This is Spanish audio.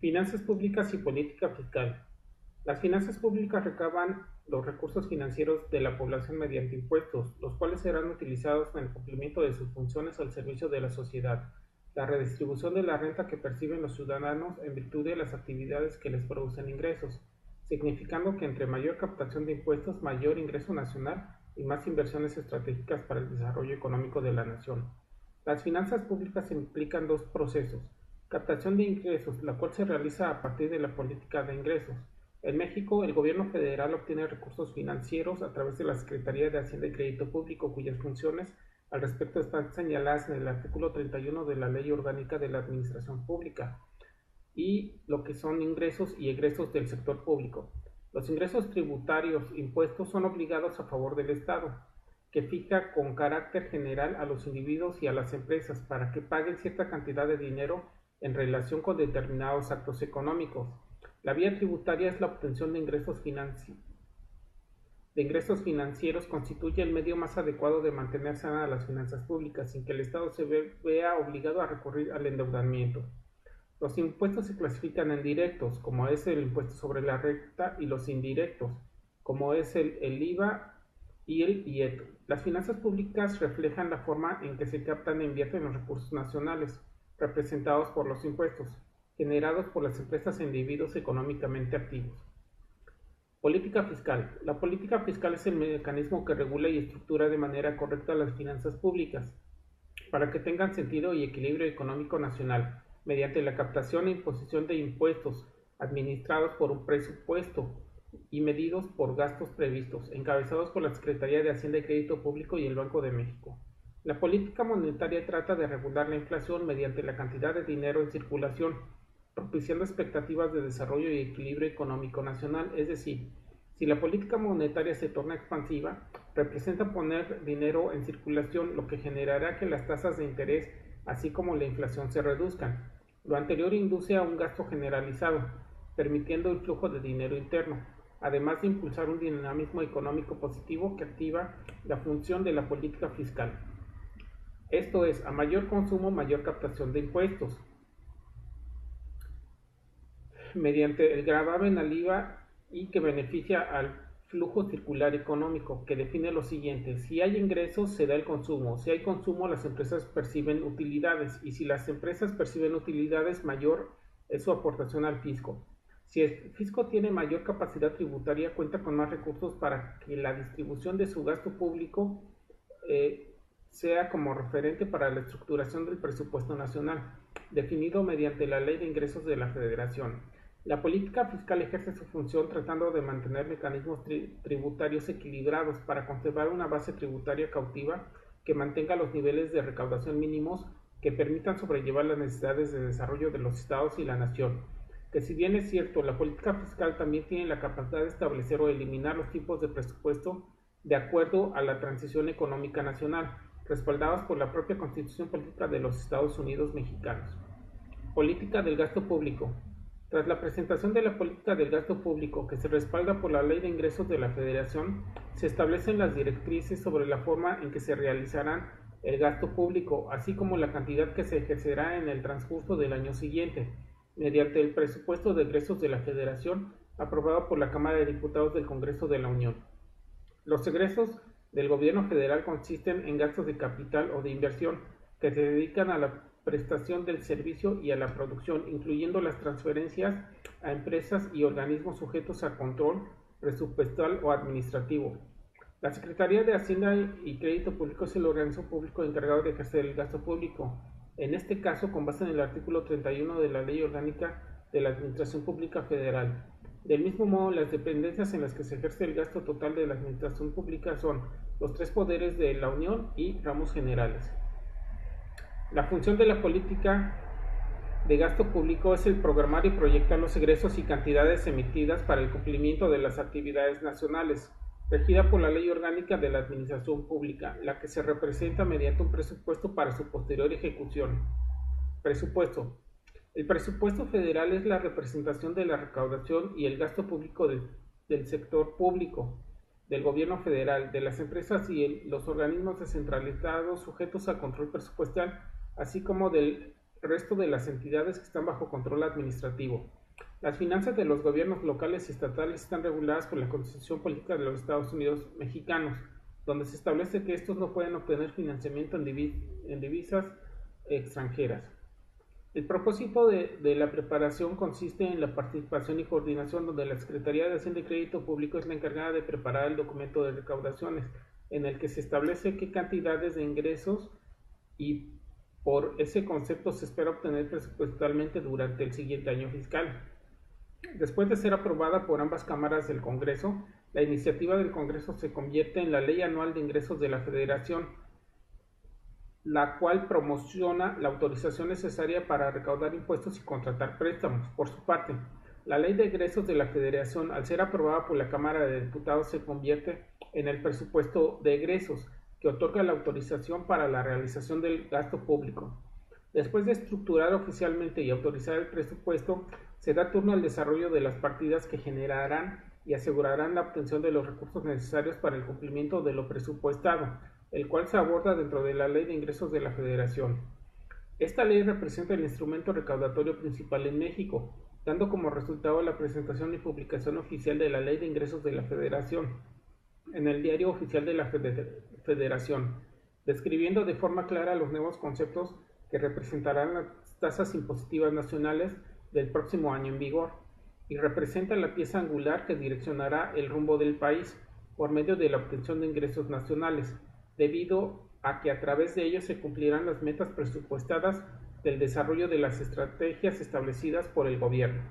Finanzas públicas y política fiscal. Las finanzas públicas recaban los recursos financieros de la población mediante impuestos, los cuales serán utilizados en el cumplimiento de sus funciones al servicio de la sociedad, la redistribución de la renta que perciben los ciudadanos en virtud de las actividades que les producen ingresos, significando que entre mayor captación de impuestos, mayor ingreso nacional y más inversiones estratégicas para el desarrollo económico de la nación. Las finanzas públicas implican dos procesos: captación de ingresos, la cual se realiza a partir de la política de ingresos. En México, el gobierno federal obtiene recursos financieros a través de la Secretaría de Hacienda y Crédito Público, cuyas funciones al respecto están señaladas en el artículo 31 de la Ley Orgánica de la Administración Pública, y lo que son ingresos y egresos del sector público. Los ingresos tributarios, impuestos, son obligados a favor del Estado, que fija con carácter general a los individuos y a las empresas para que paguen cierta cantidad de dinero en relación con determinados actos económicos. La vía tributaria es la obtención de ingresos financieros, constituye el medio más adecuado de mantener sanas las finanzas públicas sin que el Estado se vea obligado a recurrir al endeudamiento. Los impuestos se clasifican en directos, como es el impuesto sobre la renta, y los indirectos, como es el IVA y el IET. Las finanzas públicas reflejan la forma en que se captan e invierten los recursos nacionales, representados por los impuestos, generados por las empresas e individuos económicamente activos. Política fiscal. La política fiscal es el mecanismo que regula y estructura de manera correcta las finanzas públicas, para que tengan sentido y equilibrio económico nacional, mediante la captación e imposición de impuestos administrados por un presupuesto y medidos por gastos previstos, encabezados por la Secretaría de Hacienda y Crédito Público y el Banco de México. La política monetaria trata de regular la inflación mediante la cantidad de dinero en circulación, propiciando expectativas de desarrollo y equilibrio económico nacional. Es decir, si la política monetaria se torna expansiva, representa poner dinero en circulación, lo que generará que las tasas de interés, así como la inflación, se reduzcan. Lo anterior induce a un gasto generalizado, permitiendo el flujo de dinero interno, además de impulsar un dinamismo económico positivo que activa la función de la política fiscal. Esto es, a mayor consumo, mayor captación de impuestos, mediante el gravamen al IVA, y que beneficia al flujo circular económico, que define lo siguiente: si hay ingresos, se da el consumo; si hay consumo, las empresas perciben utilidades; y si las empresas perciben utilidades, mayor es su aportación al fisco. Si el fisco tiene mayor capacidad tributaria, cuenta con más recursos para que la distribución de su gasto público sea como referente para la estructuración del presupuesto nacional, definido mediante la Ley de Ingresos de la Federación. La política fiscal ejerce su función tratando de mantener mecanismos tributarios equilibrados para conservar una base tributaria cautiva que mantenga los niveles de recaudación mínimos que permitan sobrellevar las necesidades de desarrollo de los estados y la nación. Que si bien es cierto, la política fiscal también tiene la capacidad de establecer o eliminar los tipos de presupuesto de acuerdo a la transición económica nacional, respaldados por la propia Constitución Política de los Estados Unidos Mexicanos. Política del gasto público. Tras la presentación de la política del gasto público, que se respalda por la Ley de Ingresos de la Federación, se establecen las directrices sobre la forma en que se realizará el gasto público, así como la cantidad que se ejercerá en el transcurso del año siguiente, mediante el presupuesto de egresos de la Federación, aprobado por la Cámara de Diputados del Congreso de la Unión. Los egresos del gobierno federal consisten en gastos de capital o de inversión que se dedican a la prestación del servicio y a la producción, incluyendo las transferencias a empresas y organismos sujetos a control presupuestal o administrativo. La Secretaría de Hacienda y Crédito Público es el organismo público encargado de ejercer el gasto público, en este caso con base en el artículo 31 de la Ley Orgánica de la Administración Pública Federal. Del mismo modo, las dependencias en las que se ejerce el gasto total de la Administración Pública son los tres poderes de la Unión y ramos generales. La función de la política de gasto público es el programar y proyectar los egresos y cantidades emitidas para el cumplimiento de las actividades nacionales, regida por la Ley Orgánica de la Administración Pública, la que se representa mediante un presupuesto para su posterior ejecución. Presupuesto. El presupuesto federal es la representación de la recaudación y el gasto público del sector público, del gobierno federal, de las empresas y los organismos descentralizados sujetos al control presupuestal, así como del resto de las entidades que están bajo control administrativo. Las finanzas de los gobiernos locales y estatales están reguladas por la Constitución Política de los Estados Unidos Mexicanos, donde se establece que estos no pueden obtener financiamiento en divisas extranjeras. El propósito de la preparación consiste en la participación y coordinación, donde la Secretaría de Hacienda y Crédito Público es la encargada de preparar el documento de recaudaciones, en el que se establece qué cantidades de ingresos y por ese concepto se espera obtener presupuestalmente durante el siguiente año fiscal. Después de ser aprobada por ambas cámaras del Congreso, la iniciativa del Congreso se convierte en la Ley Anual de Ingresos de la Federación, la cual promociona la autorización necesaria para recaudar impuestos y contratar préstamos. Por su parte, la Ley de Egresos de la Federación, al ser aprobada por la Cámara de Diputados, se convierte en el presupuesto de egresos, que otorga la autorización para la realización del gasto público. Después de estructurar oficialmente y autorizar el presupuesto, se da turno al desarrollo de las partidas que generarán y asegurarán la obtención de los recursos necesarios para el cumplimiento de lo presupuestado, el cual se aborda dentro de la Ley de Ingresos de la Federación. Esta ley representa el instrumento recaudatorio principal en México, dando como resultado la presentación y publicación oficial de la Ley de Ingresos de la Federación en el Diario Oficial de la Federación, describiendo de forma clara los nuevos conceptos que representarán las tasas impositivas nacionales del próximo año en vigor, y representa la pieza angular que direccionará el rumbo del país por medio de la obtención de ingresos nacionales, debido a que a través de ellos se cumplirán las metas presupuestadas del desarrollo de las estrategias establecidas por el gobierno.